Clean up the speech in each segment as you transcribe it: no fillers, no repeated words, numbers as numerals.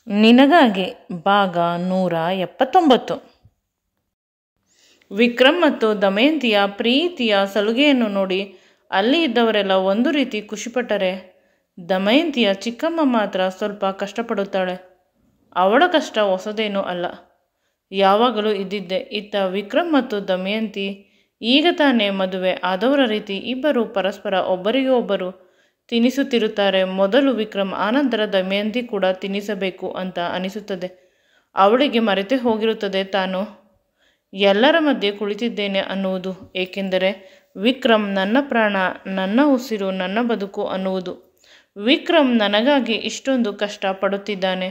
ನಿನಗಾಗಿ ಭಾಗ 179. ವಿಕ್ರಮ್ ಮತ್ತು ದಮಯಂತಿಯ ಪ್ರೀತಿಯ ಸಲುಗೆಯನ್ನು ನೋಡಿ ಅಲ್ಲಿ ಇದ್ದವರೆಲ್ಲ ಒಂದು ರೀತಿ ಖುಷಿಪಟ್ಟರೆ, ದಮಯಂತಿಯ ಚಿಕ್ಕಮ್ಮ ಮಾತ್ರ ಸ್ವಲ್ಪ ಕಷ್ಟಪಡುತ್ತಾಳೆ. ಅವಳ ಕಷ್ಟ ಹೊಸದೇನೂ ಅಲ್ಲ, ಯಾವಾಗಲೂ ಇದ್ದಿದ್ದೆ. ಇತ್ತ ವಿಕ್ರಮ್ ಮತ್ತು ದಮಯಂತಿ ಈಗ ತಾನೇ ಮದುವೆ ಆದವರ ರೀತಿ ಇಬ್ಬರು ಪರಸ್ಪರ ಒಬ್ಬರಿಗೆ ಒಬ್ಬರು ತಿನ್ನಿಸುತ್ತಿರುತ್ತಾರೆ. ಮೊದಲು ವಿಕ್ರಮ್, ಆನಂತರ ದಮಯಂತಿ ಕೂಡ ತಿನ್ನಿಸಬೇಕು ಅಂತ ಅನಿಸುತ್ತದೆ. ಅವಳಿಗೆ ಮರೆತೇ ಹೋಗಿರುತ್ತದೆ ತಾನು ಎಲ್ಲರ ಮಧ್ಯೆ ಕುಳಿತಿದ್ದೇನೆ ಅನ್ನುವುದು. ಏಕೆಂದರೆ ವಿಕ್ರಮ್ ನನ್ನ ಪ್ರಾಣ, ನನ್ನ ಉಸಿರು, ನನ್ನ ಬದುಕು ಅನ್ನುವುದು. ವಿಕ್ರಮ್ ನನಗಾಗಿ ಇಷ್ಟೊಂದು ಕಷ್ಟ ಪಡುತ್ತಿದ್ದಾನೆ,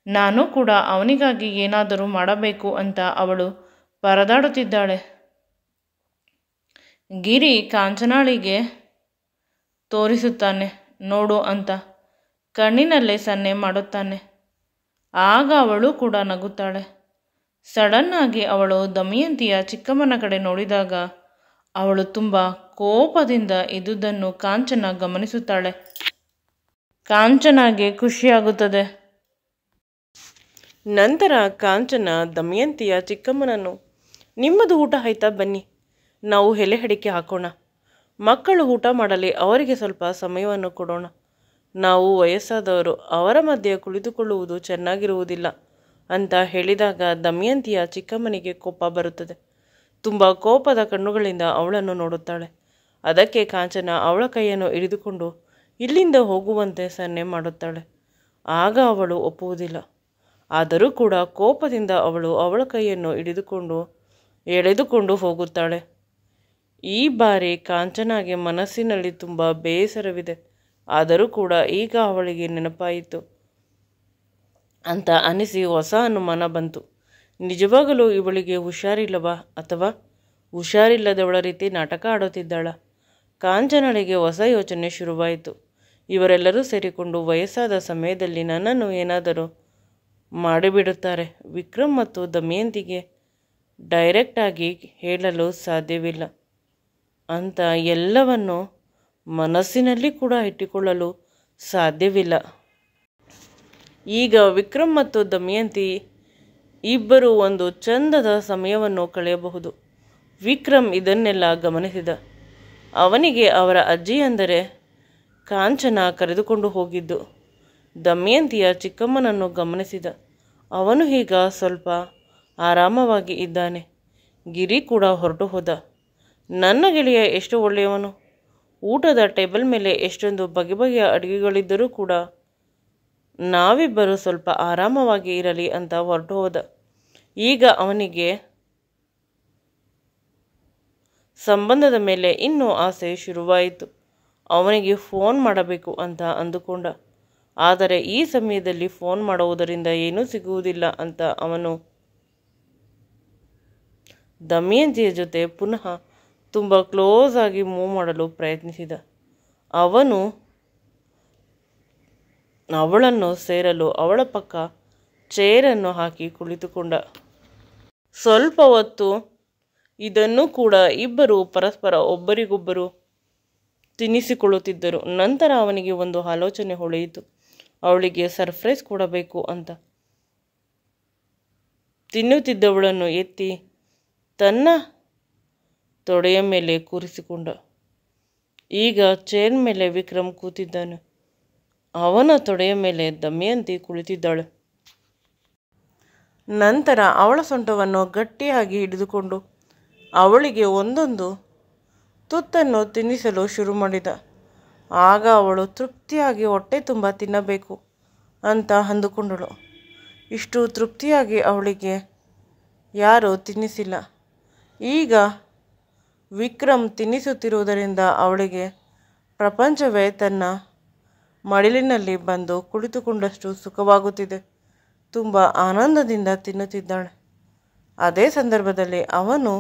ನಾನು ಕೂಡ ಅವನಿಗಾಗಿ ಏನಾದರೂ ಮಾಡಬೇಕು ಅಂತ ಅವಳು ಪರದಾಡುತ್ತಿದ್ದಾಳೆ. ಗಿರಿ ಕಾಂಚನಾಳಿಗೆ ತೋರಿಸುತ್ತಾನೆ, ನೋಡು ಅಂತ ಕಣ್ಣಿನಲ್ಲೇ ಸನ್ನೆ ಮಾಡುತ್ತಾನೆ. ಆಗ ಅವಳು ಕೂಡ ನಗುತ್ತಾಳೆ. ಸಡನ್ ಆಗಿ ಅವಳು ದಮಯಂತಿಯ ಚಿಕ್ಕಮ್ಮನ ಕಡೆ ನೋಡಿದಾಗ ಅವಳು ತುಂಬ ಕೋಪದಿಂದ ಇದ್ದುದನ್ನು ಕಾಂಚನ ಗಮನಿಸುತ್ತಾಳೆ. ಕಾಂಚನಾಗೆ ಖುಷಿಯಾಗುತ್ತದೆ. ನಂತರ ಕಾಂಚನ ದಮಯಂತಿಯ ಚಿಕ್ಕಮ್ಮನನ್ನು, ನಿಮ್ಮದು ಊಟ ಆಯ್ತಾ, ಬನ್ನಿ ನಾವು ಎಲೆ ಅಡಿಕೆ ಹಾಕೋಣ, ಮಕ್ಕಳು ಊಟ ಮಾಡಲಿ, ಅವರಿಗೆ ಸ್ವಲ್ಪ ಸಮಯವನ್ನು ಕೊಡೋಣ, ನಾವು ವಯಸ್ಸಾದವರು, ಅವರ ಮಧ್ಯೆ ಕುಳಿತುಕೊಳ್ಳುವುದು ಚೆನ್ನಾಗಿರುವುದಿಲ್ಲ ಅಂತ ಹೇಳಿದಾಗ ದಮಯಂತಿಯ ಚಿಕ್ಕಮ್ಮನಿಗೆ ಕೋಪ ಬರುತ್ತದೆ. ತುಂಬ ಕೋಪದ ಕಣ್ಣುಗಳಿಂದ ಅವಳನ್ನು ನೋಡುತ್ತಾಳೆ. ಅದಕ್ಕೆ ಕಾಂಚನ ಅವಳ ಕೈಯನ್ನು ಹಿಡಿದುಕೊಂಡು ಇಲ್ಲಿಂದ ಹೋಗುವಂತೆ ಸನ್ನೆ ಮಾಡುತ್ತಾಳೆ. ಆಗ ಅವಳು ಒಪ್ಪುವುದಿಲ್ಲ. ಆದರೂ ಕೂಡ ಕೋಪದಿಂದ ಅವಳು ಅವಳ ಕೈಯನ್ನು ಹಿಡಿದುಕೊಂಡು ಎಳೆದುಕೊಂಡು ಹೋಗುತ್ತಾಳೆ. ಈ ಬಾರಿ ಕಾಂಚನಾಗೆ ಮನಸ್ಸಿನಲ್ಲಿ ತುಂಬ ಬೇಸರವಿದೆ. ಆದರೂ ಕೂಡ ಈಗ ಅವಳಿಗೆ ನೆನಪಾಯಿತು ಅಂತ ಅನಿಸಿ ಹೊಸ ಅನುಮಾನ ಬಂತು. ನಿಜವಾಗಲೂ ಇವಳಿಗೆ ಹುಷಾರಿಲ್ಲವಾ, ಅಥವಾ ಹುಷಾರಿಲ್ಲದವಳ ರೀತಿ ನಾಟಕ ಆಡುತ್ತಿದ್ದಾಳ? ಕಾಂಚನಾಳಿಗೆ ಹೊಸ ಯೋಚನೆ ಶುರುವಾಯಿತು. ಇವರೆಲ್ಲರೂ ಸೇರಿಕೊಂಡು ವಯಸ್ಸಾದ ಸಮಯದಲ್ಲಿ ನನ್ನನ್ನು ಏನಾದರೂ ಮಾಡಿಬಿಡುತ್ತಾರೆ. ವಿಕ್ರಮ್ ಮತ್ತು ದಮಯಂತಿಗೆ ಡೈರೆಕ್ಟಾಗಿ ಹೇಳಲು ಸಾಧ್ಯವಿಲ್ಲ ಅಂತ ಎಲ್ಲವನ್ನು ಮನಸ್ಸಿನಲ್ಲಿ ಕೂಡ ಇಟ್ಟುಕೊಳ್ಳಲು ಸಾಧ್ಯವಿಲ್ಲ. ಈಗ ವಿಕ್ರಮ್ ಮತ್ತು ದಮಯಂತಿ ಇಬ್ಬರು ಒಂದು ಚಂದದ ಸಮಯವನ್ನು ಕಳೆಯಬಹುದು. ವಿಕ್ರಮ್ ಇದನ್ನೆಲ್ಲ ಗಮನಿಸಿದ. ಅವನಿಗೆ ಅವರ ಅಜ್ಜಿ ಅಂದರೆ ಕಾಂಚನ ಕರೆದುಕೊಂಡು ಹೋಗಿದ್ದು. ದಮಯಂತಿಯ ಚಿಕ್ಕಮ್ಮನನ್ನು ಗಮನಿಸಿದ. ಅವನು ಈಗ ಸ್ವಲ್ಪ ಆರಾಮವಾಗಿ ಇದ್ದಾನೆ. ಗಿರಿ ಕೂಡ ಹೊರಟು ಹೋದ. ನನ್ನ ಗೆಳೆಯ ಎಷ್ಟು ಒಳ್ಳೆಯವನು, ಊಟದ ಟೇಬಲ್ ಮೇಲೆ ಎಷ್ಟೊಂದು ಬಗೆ ಬಗೆಯ ಅಡುಗೆಗಳಿದ್ದರೂ ಕೂಡ ನಾವಿಬ್ಬರು ಸ್ವಲ್ಪ ಆರಾಮವಾಗಿ ಇರಲಿ ಅಂತ ಹೊರಟು ಹೋದ. ಈಗ ಅವನಿಗೆ ಸಂಬಂಧದ ಮೇಲೆ ಇನ್ನೂ ಆಸೆ ಶುರುವಾಯಿತು. ಅವನಿಗೆ ಫೋನ್ ಮಾಡಬೇಕು ಅಂತ ಅಂದುಕೊಂಡ. ಆದರೆ ಈ ಸಮಯದಲ್ಲಿ ಫೋನ್ ಮಾಡುವುದರಿಂದ ಏನೂ ಸಿಗುವುದಿಲ್ಲ ಅಂತ ಅವನು ದಮಯಂತಿಯ ಜೊತೆ ಪುನಃ ತುಂಬ ಕ್ಲೋಸ್ ಆಗಿ ಮೂವ್ ಮಾಡಲು ಪ್ರಯತ್ನಿಸಿದ. ಅವನು ಅವಳನ್ನು ಸೇರಲು ಅವಳ ಪಕ್ಕ ಚೇರನ್ನು ಹಾಕಿ ಕುಳಿತುಕೊಂಡ. ಸ್ವಲ್ಪ ಹೊತ್ತು ಇದನ್ನು ಕೂಡ ಇಬ್ಬರು ಪರಸ್ಪರ ಒಬ್ಬರಿಗೊಬ್ಬರು ತಿನ್ನಿಸಿಕೊಳ್ಳುತ್ತಿದ್ದರು. ನಂತರ ಅವನಿಗೆ ಒಂದು ಆಲೋಚನೆ ಹೊಳೆಯಿತು. ಅವಳಿಗೆ ಸರ್ಪ್ರೈಸ್ ಕೊಡಬೇಕು ಅಂತ ತಿನ್ನುತ್ತಿದ್ದವಳನ್ನು ಎತ್ತಿ ತನ್ನ ತೊಡೆಯ ಮೇಲೆ ಕೂರಿಸಿಕೊಂಡ. ಈಗ ಚೇರ್ ಮೇಲೆ ವಿಕ್ರಮ್ ಕೂತಿದ್ದಾನೆ. ಅವನ ತೊಡೆಯ ಮೇಲೆ ದಮಯಂತಿ ಕುಳಿತಿದ್ದಾಳೆ. ನಂತರ ಅವಳ ಸೊಂಟವನ್ನು ಗಟ್ಟಿಯಾಗಿ ಹಿಡಿದುಕೊಂಡು ಅವಳಿಗೆ ಒಂದೊಂದು ತುತ್ತನ್ನು ತಿನ್ನಿಸಲು ಶುರು ಮಾಡಿದ. ಆಗ ಅವಳು ತೃಪ್ತಿಯಾಗಿ ಹೊಟ್ಟೆ ತುಂಬ ತಿನ್ನಬೇಕು ಅಂತ ಅಂದುಕೊಂಡಳು. ಇಷ್ಟು ತೃಪ್ತಿಯಾಗಿ ಅವಳಿಗೆ ಯಾರೂ ತಿನ್ನಿಸಿಲ್ಲ. ಈಗ ವಿಕ್ರಮ್ ತಿನ್ನಿಸುತ್ತಿರುವುದರಿಂದ ಅವಳಿಗೆ ಪ್ರಪಂಚವೇ ತನ್ನ ಮಡಿಲಿನಲ್ಲಿ ಬಂದು ಕುಳಿತುಕೊಂಡಷ್ಟು ಸುಖವಾಗುತ್ತಿದೆ. ತುಂಬ ಆನಂದದಿಂದ ತಿನ್ನುತ್ತಿದ್ದಾಳೆ. ಅದೇ ಸಂದರ್ಭದಲ್ಲಿ ಅವನು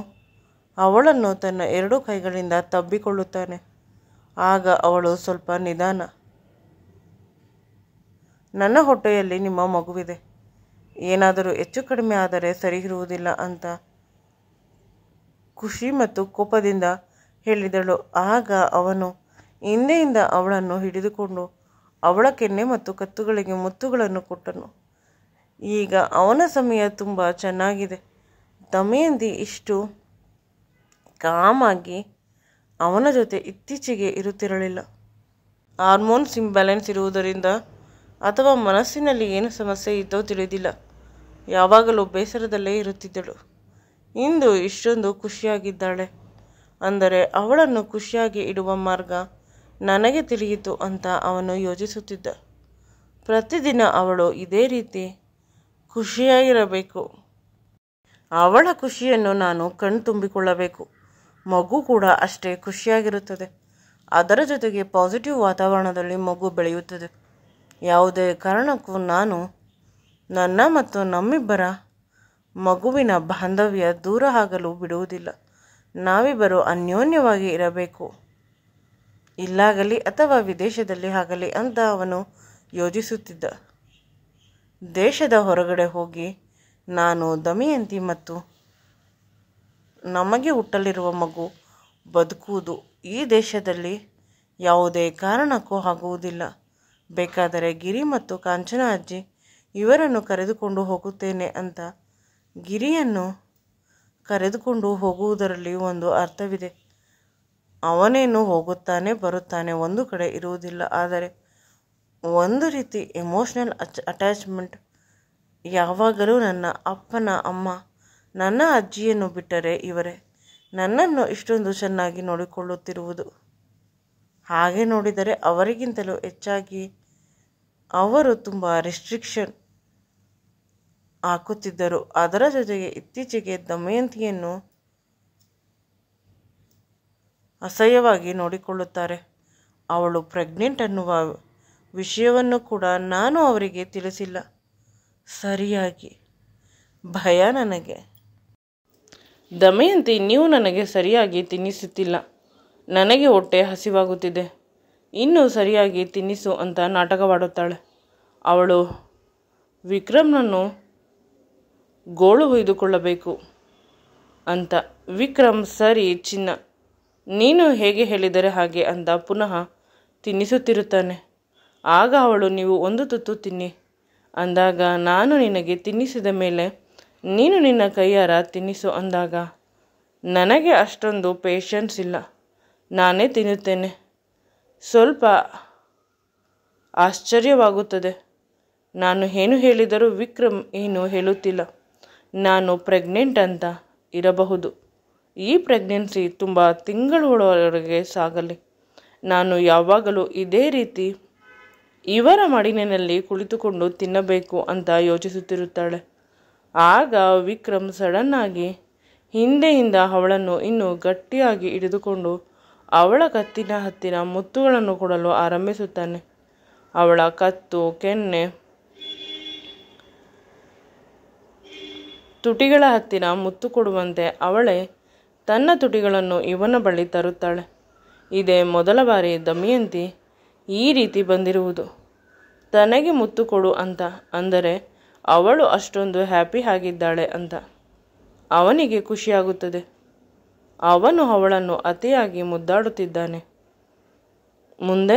ಅವಳನ್ನು ತನ್ನ 2 ಕೈಗಳಿಂದ ತಬ್ಬಿಕೊಳ್ಳುತ್ತಾನೆ. ಆಗ ಅವಳು ಸ್ವಲ್ಪ ನಿಧಾನ, ನನ್ನ ಹೊಟ್ಟೆಯಲ್ಲಿ ನಿಮ್ಮ ಮಗುವಿದೆ, ಏನಾದರೂ ಹೆಚ್ಚು ಕಡಿಮೆ ಆದರೆ ಸರಿ ಇರುವುದಿಲ್ಲ ಅಂತ ಖುಷಿ ಮತ್ತು ಕೋಪದಿಂದ ಹೇಳಿದಳು. ಆಗ ಅವನು ಹಿಂದೆಯಿಂದ ಅವಳನ್ನು ಹಿಡಿದುಕೊಂಡು ಅವಳ ಕೆನ್ನೆ ಮತ್ತು ಕತ್ತುಗಳಿಗೆ ಮುತ್ತುಗಳನ್ನು ಕೊಟ್ಟನು. ಈಗ ಅವನ ಸಮಯ ತುಂಬ ಚೆನ್ನಾಗಿದೆ. ದಮಯಂತಿ ಇಷ್ಟು ಕಾಮಾಗಿ ಅವನ ಜೊತೆ ಇತ್ತೀಚೆಗೆ ಇರುತ್ತಿರಲಿಲ್ಲ. ಹಾರ್ಮೋನ್ಸ್ ಇಂಬ್ಯಾಲೆನ್ಸ್ ಇರುವುದರಿಂದ ಅಥವಾ ಮನಸ್ಸಿನಲ್ಲಿ ಏನು ಸಮಸ್ಯೆ ಇತ್ತೋ ತಿಳಿದಿಲ್ಲ, ಯಾವಾಗಲೂ ಬೇಸರದಲ್ಲೇ ಇರುತ್ತಿದ್ದಳು. ಇಂದು ಇಷ್ಟೊಂದು ಖುಷಿಯಾಗಿದ್ದಾಳೆ ಅಂದರೆ ಅವಳನ್ನು ಖುಷಿಯಾಗಿ ಇಡುವ ಮಾರ್ಗ ನನಗೆ ತಿಳಿಯಿತು ಅಂತ ಅವನು ಯೋಚಿಸುತ್ತಿದ್ದ. ಪ್ರತಿದಿನ ಅವಳು ಇದೇ ರೀತಿ ಖುಷಿಯಾಗಿರಬೇಕು. ಅವಳ ಖುಷಿಯನ್ನು ನಾನು ಕಣ್ತುಂಬಿಕೊಳ್ಳಬೇಕು. ಮಗು ಕೂಡ ಅಷ್ಟೇ ಖುಷಿಯಾಗಿರುತ್ತದೆ. ಅದರ ಜೊತೆಗೆ ಪಾಸಿಟಿವ್ ವಾತಾವರಣದಲ್ಲಿ ಮಗು ಬೆಳೆಯುತ್ತದೆ. ಯಾವುದೇ ಕಾರಣಕ್ಕೂ ನಾನು ನನ್ನ ಮತ್ತು ನಮ್ಮಿಬ್ಬರ ಮಗುವಿನ ಬಾಂಧವ್ಯ ದೂರ ಆಗಲು ಬಿಡುವುದಿಲ್ಲ. ನಾವಿಬ್ಬರು ಅನ್ಯೋನ್ಯವಾಗಿ ಇರಬೇಕು, ಇಲ್ಲಾಗಲಿ ಅಥವಾ ವಿದೇಶದಲ್ಲಿ ಆಗಲಿ ಅಂತ ಅವನು ಯೋಚಿಸುತ್ತಿದ್ದ. ದೇಶದ ಹೊರಗಡೆ ಹೋಗಿ ನಾನು, ದಮಯಂತಿ ಮತ್ತು ನಮಗೆ ಹುಟ್ಟಲಿರುವ ಮಗು ಬದುಕುವುದು ಈ ದೇಶದಲ್ಲಿ ಯಾವುದೇ ಕಾರಣಕ್ಕೂ ಆಗುವುದಿಲ್ಲ. ಬೇಕಾದರೆ ಗಿರಿ ಮತ್ತು ಕಾಂಚನ ಅಜ್ಜಿ ಇವರನ್ನು ಕರೆದುಕೊಂಡು ಹೋಗುತ್ತೇನೆ ಅಂತ ಗಿರಿಯನ್ನು ಕರೆದುಕೊಂಡು ಹೋಗುವುದರಲ್ಲಿ ಒಂದು ಅರ್ಥವಿದೆ. ಅವನೇನು ಹೋಗುತ್ತಾನೆ ಬರುತ್ತಾನೆ, ಒಂದು ಕಡೆ ಇರುವುದಿಲ್ಲ. ಆದರೆ ಒಂದು ರೀತಿ ಎಮೋಷ್ನಲ್ ಅಟ್ಯಾಚ್ಮೆಂಟ್. ಯಾವಾಗಲೂ ನನ್ನ ಅಪ್ಪನ ಅಮ್ಮ, ನನ್ನ ಅಜ್ಜಿಯನ್ನು ಬಿಟ್ಟರೆ ಇವರೇ ನನ್ನನ್ನು ಇಷ್ಟೊಂದು ಚೆನ್ನಾಗಿ ನೋಡಿಕೊಳ್ಳುತ್ತಿರುವುದು. ಹಾಗೆ ನೋಡಿದರೆ ಅವರಿಗಿಂತಲೂ ಹೆಚ್ಚಾಗಿ ಅವರು ತುಂಬ ರೆಸ್ಟ್ರಿಕ್ಷನ್ ಹಾಕುತ್ತಿದ್ದರು. ಅದರ ಜೊತೆಗೆ ಇತ್ತೀಚೆಗೆ ದಮಯಂತಿಯನ್ನು ಅಸಹ್ಯವಾಗಿ ನೋಡಿಕೊಳ್ಳುತ್ತಾರೆ. ಅವಳು ಪ್ರೆಗ್ನೆಂಟ್ ಅನ್ನುವ ವಿಷಯವನ್ನು ಕೂಡ ನಾನು ಅವರಿಗೆ ತಿಳಿಸಿಲ್ಲ ಸರಿಯಾಗಿ. ಭಯ ನನಗೆ. ದಮಯಂತಿ, ನೀವು ನನಗೆ ಸರಿಯಾಗಿ ತಿನ್ನಿಸುತ್ತಿಲ್ಲ. ನನಗೆ ಹೊಟ್ಟೆ ಹಸಿವಾಗುತ್ತಿದೆ, ಇನ್ನೂ ಸರಿಯಾಗಿ ತಿನ್ನಿಸು ಅಂತ ನಾಟಕವಾಡುತ್ತಾಳೆ. ಅವಳು ವಿಕ್ರಮ್ನನ್ನು ಗೋಳು ಹೊಯ್ದುಕೊಳ್ಳಬೇಕು ಅಂತ. ವಿಕ್ರಮ್, ಸರಿ ಚಿನ್ನ, ನೀನು ಹೇಗೆ ಹೇಳಿದರೆ ಹಾಗೆ ಅಂತ ಪುನಃ ತಿನ್ನಿಸುತ್ತಿರುತ್ತಾನೆ. ಆಗ ಅವಳು, ನೀವು ಒಂದು ತುತ್ತು ತಿನ್ನಿ ಅಂದಾಗ, ನಾನು ನಿನಗೆ ತಿನ್ನಿಸಿದ ಮೇಲೆ ನೀನು ನಿನ್ನ ಕೈಯಾರ ತಿನ್ನಿಸು ಅಂದಾಗ, ನನಗೆ ಅಷ್ಟೊಂದು ಪೇಷನ್ಸ್ ಇಲ್ಲ, ನಾನೇ ತಿನ್ನುತ್ತೇನೆ. ಸ್ವಲ್ಪ ಆಶ್ಚರ್ಯವಾಗುತ್ತದೆ. ನಾನು ಏನು ಹೇಳಿದರೂ ವಿಕ್ರಮ್ ಏನು ಹೇಳುತ್ತಿಲ್ಲ. ನಾನು ಪ್ರೆಗ್ನೆಂಟ್ ಅಂತ ಇರಬಹುದು. ಈ ಪ್ರೆಗ್ನೆನ್ಸಿ ತುಂಬ ತಿಂಗಳೊಳಗೆ ಸಾಗಲಿ. ನಾನು ಯಾವಾಗಲೂ ಇದೇ ರೀತಿ ಇವರ ಮಡಿಲಿನಲ್ಲಿ ಕುಳಿತುಕೊಂಡು ತಿನ್ನಬೇಕು ಅಂತ ಯೋಚಿಸುತ್ತಿರುತ್ತಾಳೆ. ಆಗ ವಿಕ್ರಮ್ ಸಡನ್ನಾಗಿ ಹಿಂದೆಯಿಂದ ಅವಳನ್ನು ಇನ್ನೂ ಗಟ್ಟಿಯಾಗಿ ಹಿಡಿದುಕೊಂಡು ಅವಳ ಕತ್ತಿನ ಹತ್ತಿರ ಮುತ್ತುಗಳನ್ನು ಕೊಡಲು ಆರಂಭಿಸುತ್ತಾನೆ. ಅವಳ ಕತ್ತು, ಕೆನ್ನೆ, ತುಟಿಗಳ ಹತ್ತಿರ ಮುತ್ತು ಕೊಡುವಂತೆ ಅವಳೇ ತನ್ನ ತುಟಿಗಳನ್ನು ಇವನ ಬಳಿ ತರುತ್ತಾಳೆ. ಇದೇ ಮೊದಲ ಬಾರಿ ದಮಯಂತಿ ಈ ರೀತಿ ಬಂದಿರುವುದು. ತನಗೆ ಮುತ್ತು ಕೊಡು ಅಂತ ಅಂದರೆ ಅವಳು ಅಷ್ಟೊಂದು ಹ್ಯಾಪಿ ಆಗಿದ್ದಾಳೆ ಅಂತ ಅವನಿಗೆ ಖುಷಿಯಾಗುತ್ತದೆ. ಅವನು ಅವಳನ್ನು ಅತಿಯಾಗಿ ಮುದ್ದಾಡುತ್ತಿದ್ದಾನೆ. ಮುಂದೆ